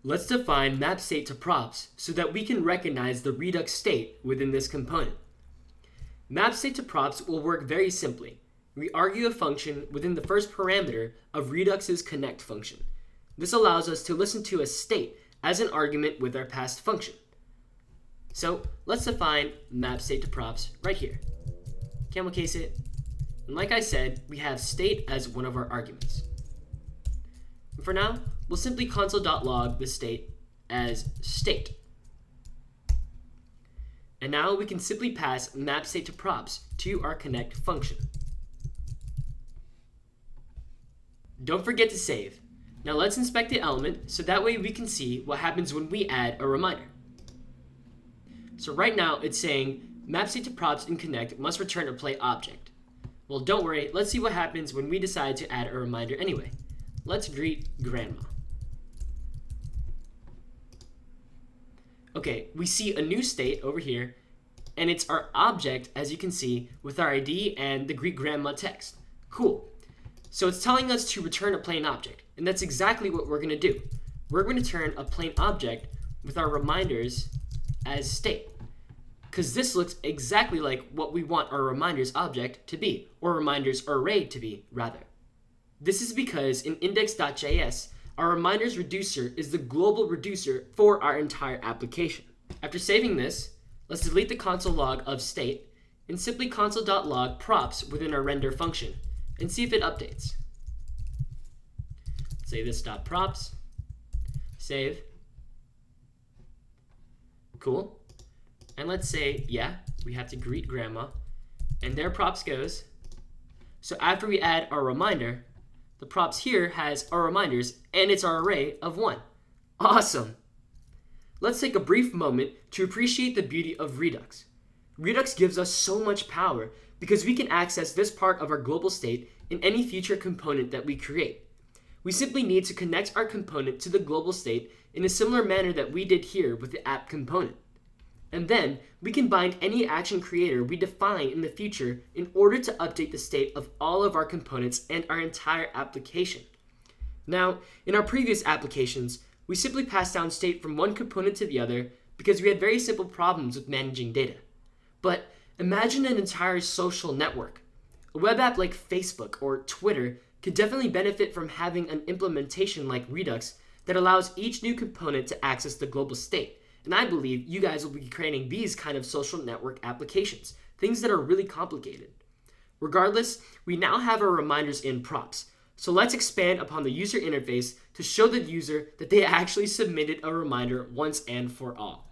Let's define map state to props so that we can recognize the Redux state within this component. Map state to props will work very simply. We argue a function within the first parameter of Redux's connect function. This allows us to listen to a state as an argument with our passed function. So let's define map state to props right here. Camel case it. And like I said, we have state as one of our arguments. And for now, we'll simply console.log the state as state. And now we can simply pass map state to props to our connect function. Don't forget to save. Now let's inspect the element so that way we can see what happens when we add a reminder. So right now it's saying map state to props in connect must return a play object. Well, don't worry, let's see what happens when we decide to add a reminder anyway. Let's greet grandma. Okay, we see a new state over here, and it's our object, as you can see, with our ID and the greet grandma text. Cool. So it's telling us to return a plain object, and that's exactly what we're going to do. We're going to turn a plain object with our reminders as state, because this looks exactly like what we want our reminders object to be, or reminders array to be, rather. This is because in index.js, our reminders reducer is the global reducer for our entire application. After saving this, let's delete the console log of state and simply console.log props within our render function and see if it updates. Say this.props, save. Cool. And let's say, yeah, we have to greet grandma, and there props goes. So after we add our reminder, the props here has our reminders, and it's our array of 1. Awesome! Let's take a brief moment to appreciate the beauty of Redux. Redux gives us so much power because we can access this part of our global state in any future component that we create. We simply need to connect our component to the global state in a similar manner that we did here with the app component. And then we can bind any action creator we define in the future in order to update the state of all of our components and our entire application. Now, in our previous applications, we simply passed down state from one component to the other because we had very simple problems with managing data. But imagine an entire social network. A web app like Facebook or Twitter could definitely benefit from having an implementation like Redux that allows each new component to access the global state. And I believe you guys will be creating these kind of social network applications, things that are really complicated. Regardless, we now have our reminders in props. So let's expand upon the user interface to show the user that they actually submitted a reminder once and for all.